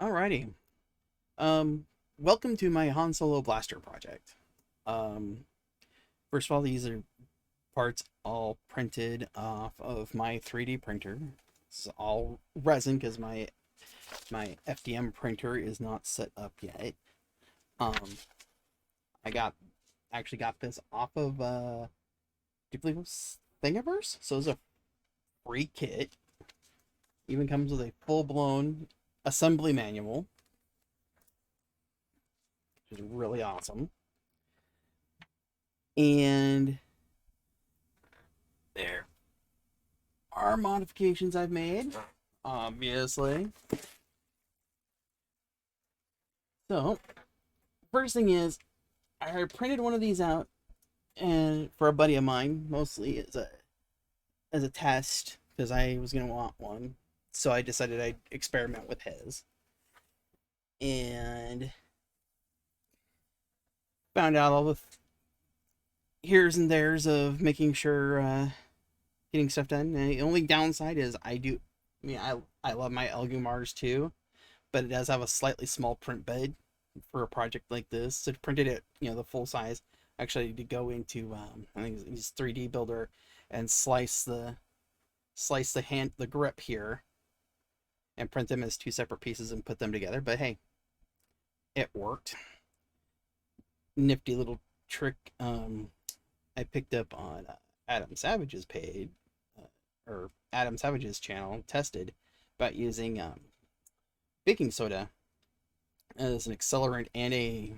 Alrighty. Welcome to my Han Solo blaster project. Um, First of all, these are parts all printed off of my 3D printer. It's all resin because my FDM printer is not set up yet. Um, I actually got this off of do you believe it was Thingiverse? So it's a free kit. Even comes with a full blown assembly manual, which is really awesome. And there are modifications I've made, obviously. So, first thing is, I printed one of these out, and for a buddy of mine, mostly as a test, because I was gonna want one. So I decided I'd experiment with his, and found out all the here's and there's of making sure getting stuff done. And the only downside is I love my Elgumars too, but it does have a slightly small print bed for a project like this. So to print it at the full size, actually to go into I think it's 3D Builder and slice the grip here and print them as two separate pieces and put them together. But hey, it worked. Nifty little trick I picked up on Adam Savage's page or Adam Savage's channel tested about using baking soda as an accelerant and a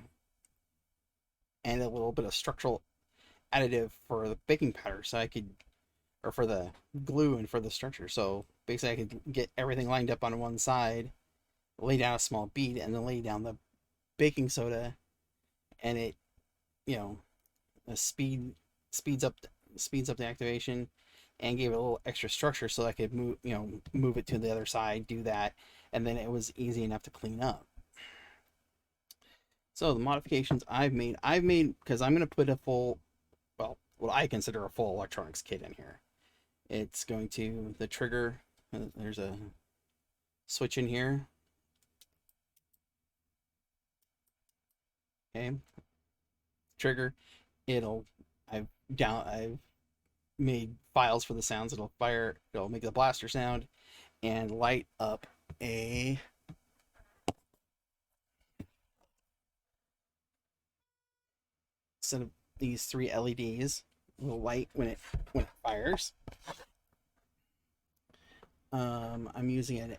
little bit of structural additive for the baking powder, so I could, or for the glue and for the structure. So basically, I could get everything lined up on one side, lay down a small bead, and then lay down the baking soda, and it, you know, speeds up the activation, and gave it a little extra structure so I could move it to the other side, do that, and then it was easy enough to clean up. So the modifications I've made because I'm going to put a full, well, what I consider a full electronics kit in here. It's going to the trigger. There's a switch in here. Okay, trigger. It'll I've made files for the sounds. It'll make the blaster sound and light up a set of these three LEDs. Will light when it fires. I'm using an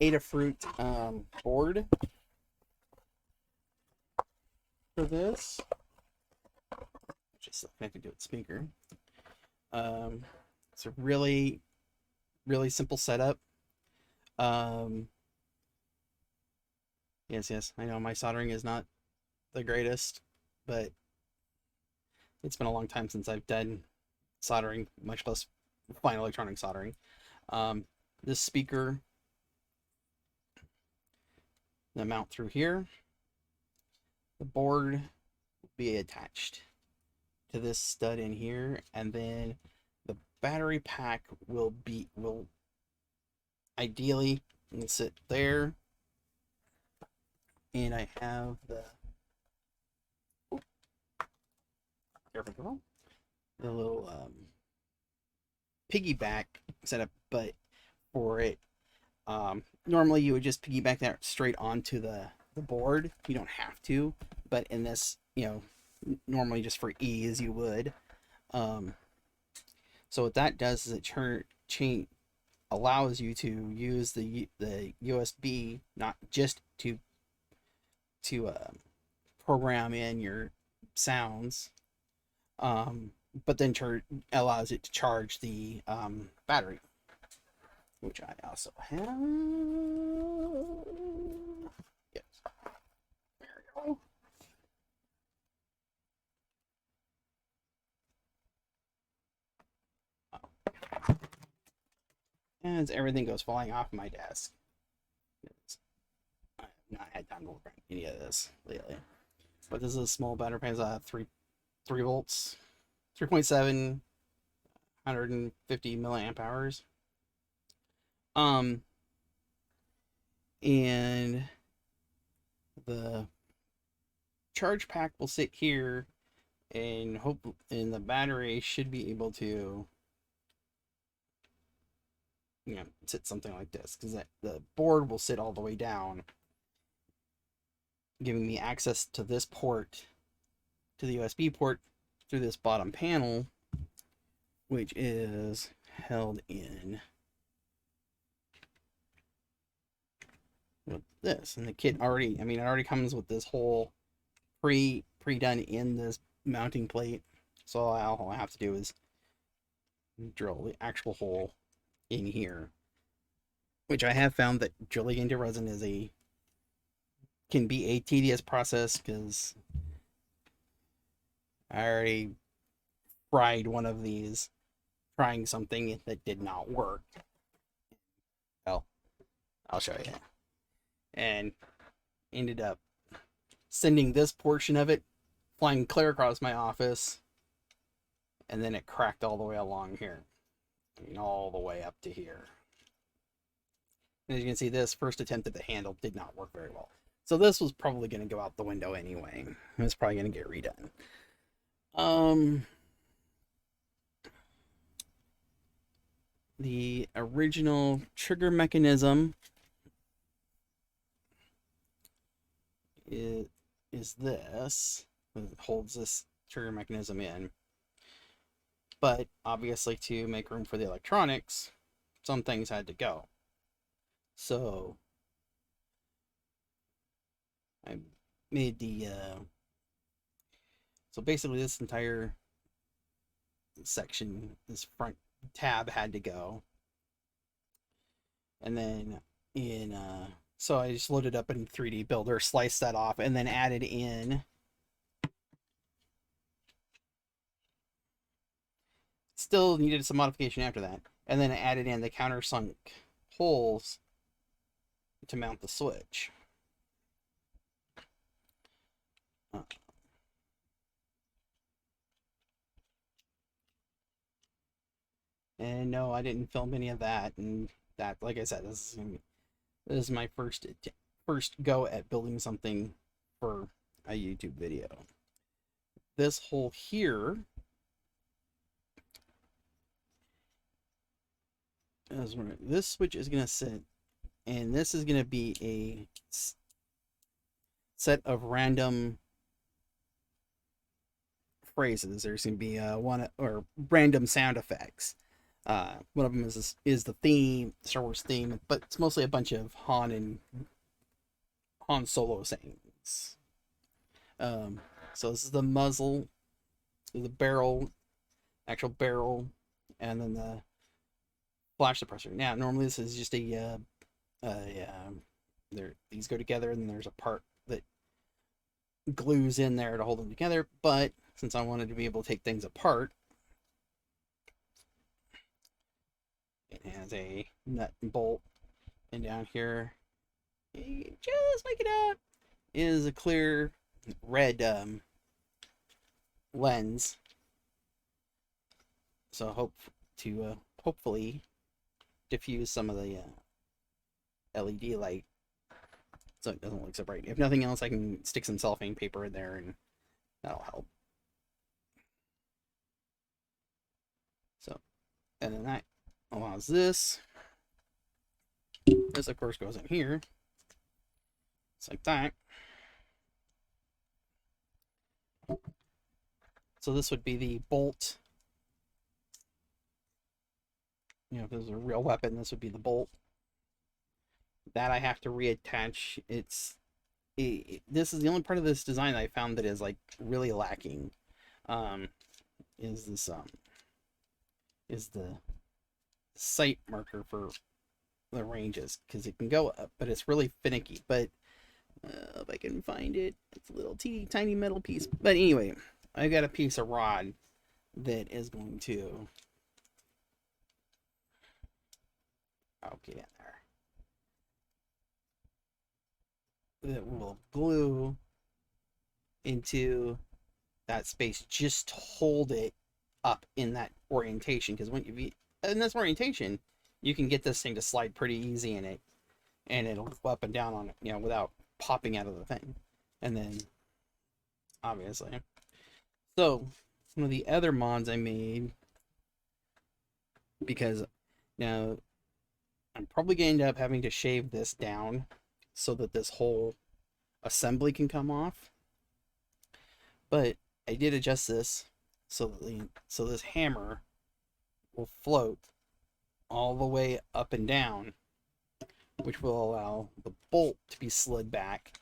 Adafruit board for this, which is connected to its speaker. It's a really simple setup. Yes, I know my soldering is not the greatest, but it's been a long time since I've done soldering, much less fine electronic soldering. This speaker, the mount through here. The board will be attached to this stud in here, and then the battery pack will ideally sit there. And I have the little piggyback setup, but for it, normally you would just piggyback that straight onto the board. You don't have to, but in this, normally just for ease you would. So what that does is it allows you to use the USB not just to program in your sounds, but then allows it to charge the battery, which I also have. Yes, there we go. As everything goes falling off my desk, I have not had time to work on any of this lately. But this is a small battery pack, 3 volts, 3.7, 150 milliamp hours. And the charge pack will sit here, and the battery should be able to, sit something like this, because the board will sit all the way down, giving me access to this port, to the USB port, through this bottom panel, which is held in with this. And the kit already, it already comes with this whole pre-done in this mounting plate. So all I have to do is drill the actual hole in here, which I have found that drilling into resin can be a tedious process, because I already fried one of these trying something that did not work. Well, I'll show you. And ended up sending this portion of it flying clear across my office, and then it cracked all the way along here. All the way up to here. And as you can see, this first attempt at the handle did not work very well. So this was probably going to go out the window anyway. It was probably going to get redone. The original trigger mechanism is this. It holds this trigger mechanism in. But obviously, to make room for the electronics, some things had to go. So I made so basically this entire section, this front tab had to go. And then so I just loaded up in 3D Builder, sliced that off, and then added in still needed some modification after that, and then I added in the countersunk holes to mount the switch. And no, I didn't film any of that, and that, like I said, this is my first go at building something for a YouTube video. This hole here is where this switch is going to sit, and this is going to be a set of random phrases. There's going to be or random sound effects. One of them is the theme, Star Wars theme, but it's mostly a bunch of Han Solo sayings. So this is the muzzle, the barrel, actual barrel, and then the flash suppressor. Now, normally this is just these go together, and then there's a part that glues in there to hold them together. But since I wanted to be able to take things apart, it has a nut and bolt, and down here, just make it out, is a clear red lens. So hopefully diffuse some of the LED light so it doesn't look so bright. If nothing else, I can stick some cellophane paper in there, and that'll help. So, and then that allows this. This, of course, goes in here. It's like that. So this would be the bolt. If this was a real weapon, this would be the bolt. That I have to reattach. This is the only part of this design that I found that is like really lacking. Is the sight marker for the ranges, because it can go up, but it's really finicky. But if I can find it, it's a little teeny tiny metal piece. But anyway, I got a piece of rod that is going to get in there. That will glue into that space just to hold it up in that orientation, because when you in this orientation, you can get this thing to slide pretty easy in it, and it'll go up and down on it, without popping out of the thing. And then, obviously. So, one of the other mods I made, because now I'm probably going to end up having to shave this down so that this whole assembly can come off. But I did adjust this so that so this hammer will float all the way up and down, which will allow the bolt to be slid back,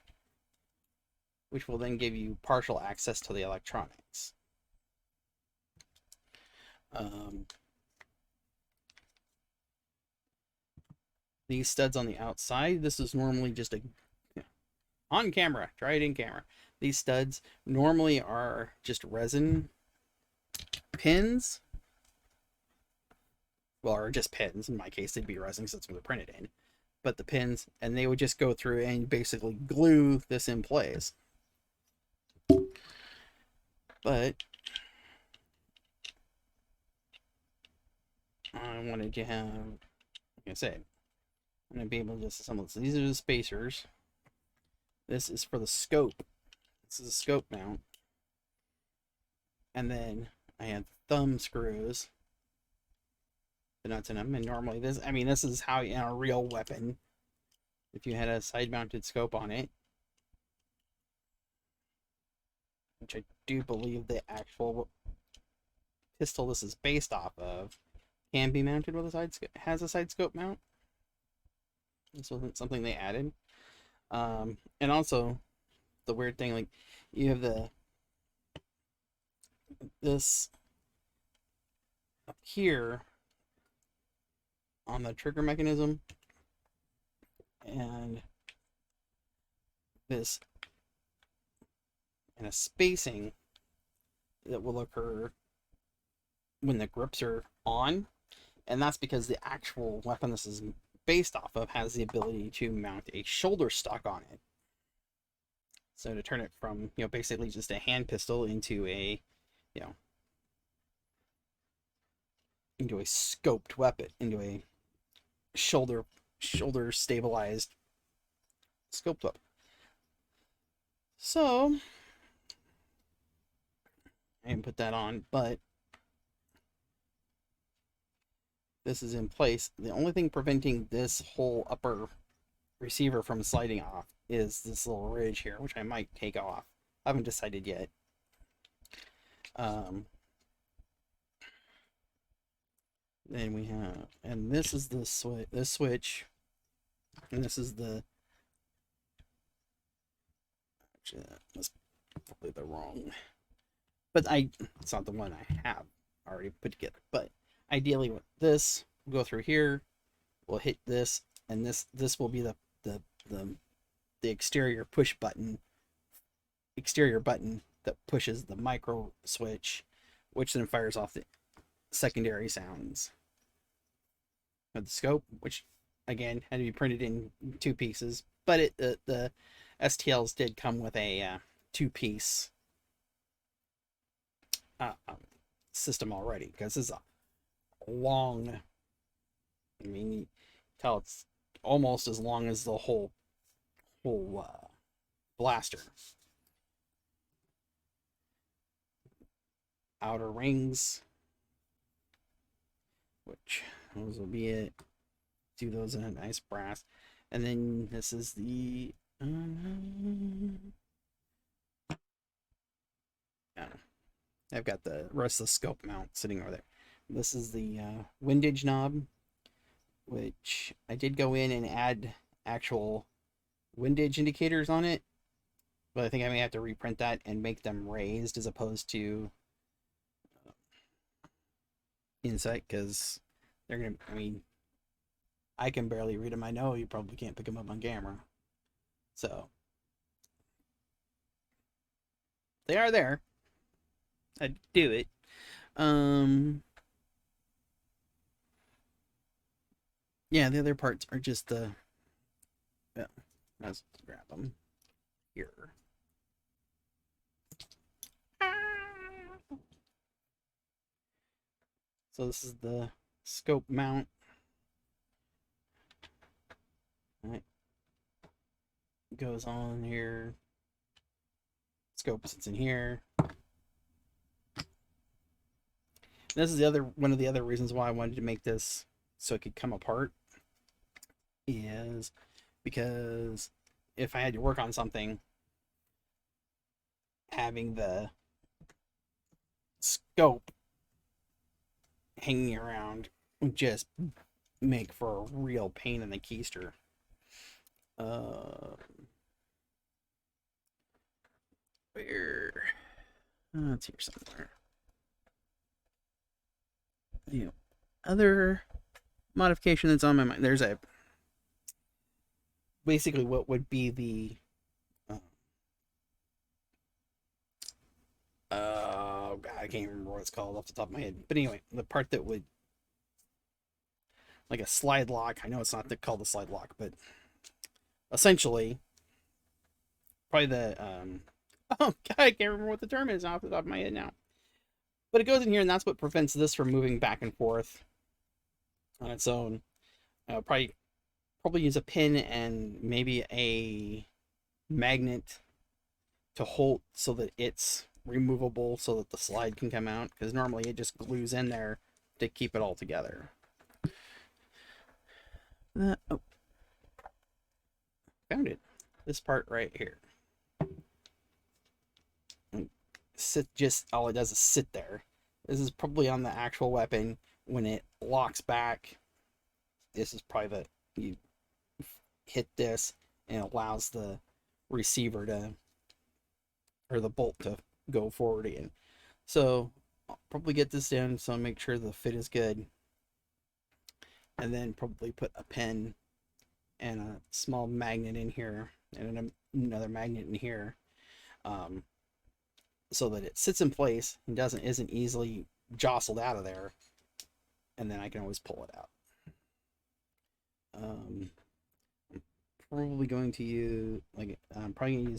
which will then give you partial access to the electronics. These studs on the outside, this is normally just a on camera, try it in camera. These studs normally are just resin pins, well, or just pins. In my case, they'd be resin since they're printed in. But the pins, and they would just go through and basically glue this in place. But I wanted to have, like I said, I'm going to be able to just assemble this. These are the spacers. This is for the scope. This is a scope mount. And then I have thumb screws, the nuts in them. And normally this, I mean, this is how, in a real weapon, if you had a side mounted scope on it, which I do believe the actual pistol this is based off of can be mounted with a side scope, has a side scope mount. This wasn't something they added. And also the weird thing, like you have this up here on the trigger mechanism, and this and a spacing that will occur when the grips are on, and that's because the actual weapon this is based off of has the ability to mount a shoulder stock on it. So to turn it from, basically just a hand pistol into a, into a scoped weapon, into a shoulder stabilized scoped weapon. So I didn't put that on, but this is in place. The only thing preventing this whole upper receiver from sliding off is this little ridge here, which I might take off. I haven't decided yet. Then we have, and this is the switch, and this is the, actually that's probably the wrong, but it's not the one I have already put together. But ideally, with this, we'll go through here, we'll hit this, and this will be the exterior button that pushes the micro switch, which then fires off the secondary sounds of the scope, which again had to be printed in 2 pieces, but the STLs did come with a 2-piece system already, because this is a long, I mean, you tell it's almost as long as the whole blaster. Outer rings, which those will be it. Do those in a nice brass. And then this is the I've got the rest of the scope mount sitting over there. This is the windage knob, which I did go in and add actual windage indicators on it, but I think I may have to reprint that and make them raised as opposed to insight, because they're gonna, I mean, I can barely read them. I know you probably can't pick them up on camera, so they are there. I'd do it. Yeah, the other parts are just the, yeah, let's grab them here. So this is the scope mount. All right. goes on here. Scope sits in here. This is the other one of the other reasons why I wanted to make this so it could come apart, is because if I had to work on something, having the scope hanging around would just make for a real pain in the keister. Where? It's here somewhere. Other modification that's on my mind. There's a basically what would be the oh god, I can't remember what it's called off the top of my head. But anyway, the part that would like a slide lock. I know it's not called the slide lock, but essentially, probably the oh god, I can't remember what the term is off the top of my head now. But it goes in here, and that's what prevents this from moving back and forth on its own. Probably use a pin and maybe a magnet to hold so that it's removable, so that the slide can come out. Because normally it just glues in there to keep it all together. Oh, found it. This part right here. All it does is sit there. This is probably on the actual weapon. When it locks back, this is probably you hit this and it allows the receiver to, or the bolt to go forward again. So I'll probably get this down so I'll make sure the fit is good, and then probably put a pin and a small magnet in here and another magnet in here, so that it sits in place and isn't easily jostled out of there, and then I can always pull it out. I'm probably going to use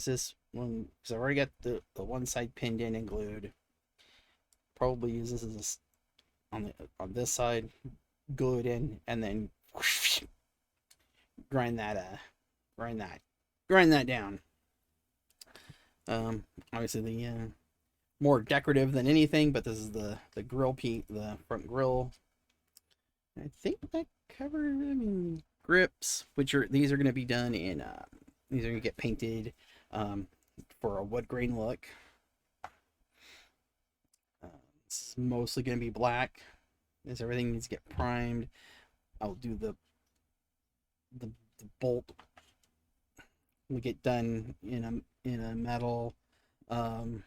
this one because I've already got the one side pinned in and glued. Probably use this as on this side, glue it in, and then grind that down. Obviously the more decorative than anything, but this is the grill piece, the front grill. I think that covered, grips, these are going to be done in, these are going to get painted for a wood grain look. This is mostly going to be black, as everything needs to get primed. I'll do the bolt. We get done in a metal. I'm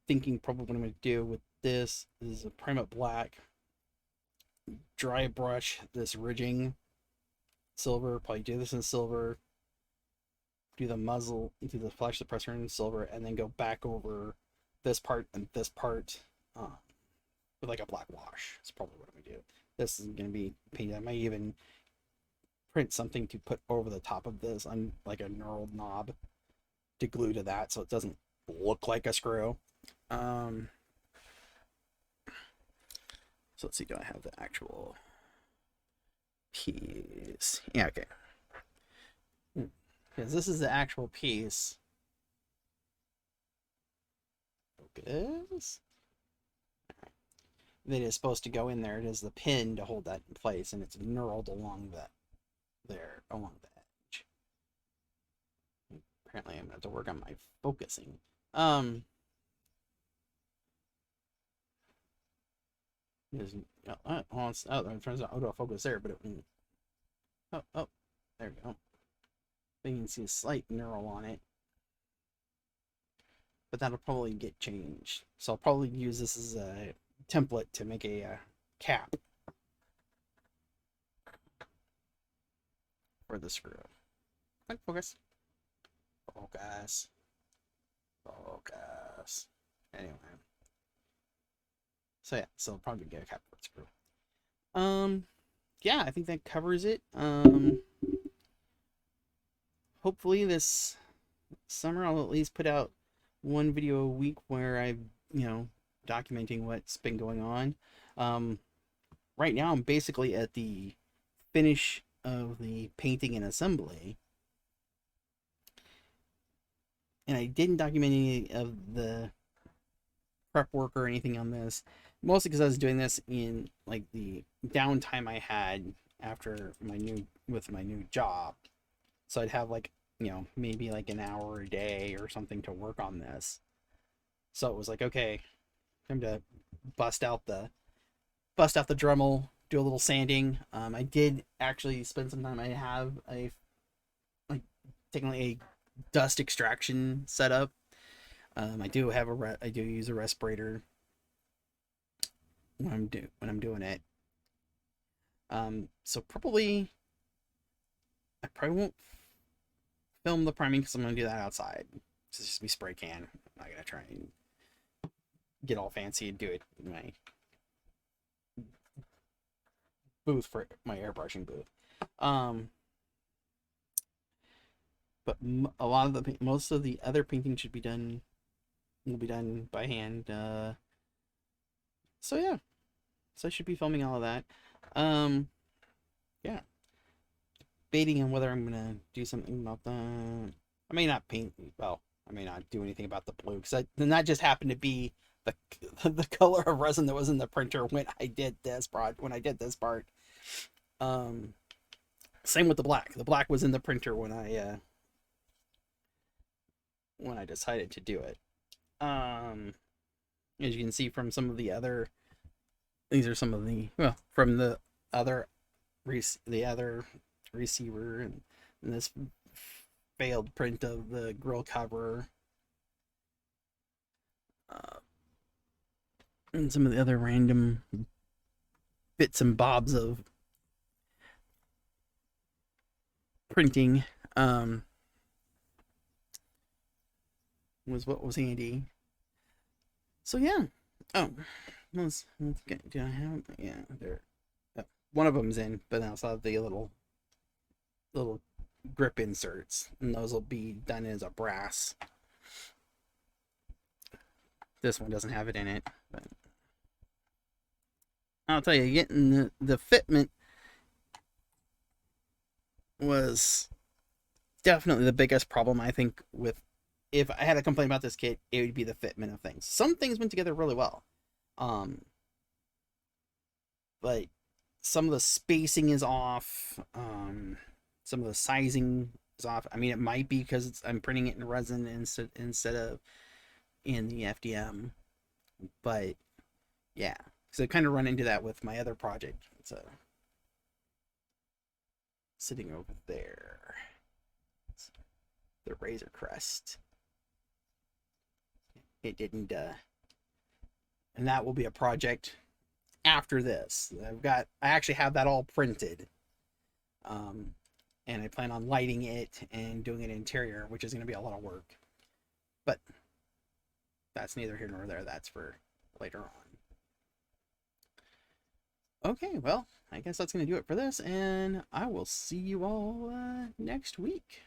thinking probably what I'm going to do with this is a prime it black, dry brush this ridging silver, probably do this in silver, do the muzzle, do the flash suppressor in silver, and then go back over this part and this part with like a black wash. That's probably what I'm going to do. This is going to be painted. I might even print something to put over the top of this on like a knurled knob to glue to that so it doesn't look like a screw. So let's see, do I have the actual piece? Yeah, okay. Because this is the actual piece. Focus. That is supposed to go in there. It is the pin to hold that in place, and it's knurled along along the edge. Apparently I'm going to have to work on my focusing. It turns out autofocus there, but it won't. Oh, there we go. You can see a slight knurl on it, but that'll probably get changed. So I'll probably use this as a template to make a cap for the screw. Quick focus. Focus. Anyway. So yeah, so I'll probably get a cap for the screw. Yeah, I think that covers it. Hopefully this summer I'll at least put out one video a week where I'm, documenting what's been going on. Right now I'm basically at the finish of the painting and assembly. and I didn't document any of the prep work or anything on this, mostly because I was doing this in like the downtime I had after my new job. So I'd have like, maybe like an hour a day or something to work on this. So it was like, okay, time to bust out the Dremel, do a little sanding. I did actually spend some time. I have a like taking like a dust extraction setup. I do have I do use a respirator when I'm doing it. So I probably won't film the priming because I'm gonna do that outside. It's just be spray can. I'm not gonna try and get all fancy and do it in my booth for my airbrushing booth. But a lot of most of the other painting will be done by hand. So yeah, so I should be filming all of that. Yeah, debating on whether I'm gonna do something about the. I may not paint. Well, I may not do anything about the blue because then that just happened to be the color of resin that was in the printer when I did this part. Same with the black. The black was in the printer when I decided to do it. As you can see from some of the other, these are some of the from the other receiver and this failed print of the grill cover, and some of the other random bits and bobs of printing. Was what was handy. So yeah. Oh, let's get. Do I have? Yeah, there. One of them's in, but I also have the little grip inserts, and those will be done as a brass. This one doesn't have it in it, but I'll tell you, getting the fitment was definitely the biggest problem. I think with if I had a complaint about this kit, it would be the fitment of things. Some things went together really well, but some of the spacing is off. Some of the sizing is off. I mean, it might be because I'm printing it in resin instead of in the FDM, but yeah. So I kind of run into that with my other project. It's sitting over there. It's the Razor Crest. It didn't, and that will be a project after this. I actually have that all printed. And I plan on lighting it and doing an interior, which is going to be a lot of work. But that's neither here nor there. That's for later on. Okay, well, I guess that's going to do it for this, and I will see you all next week.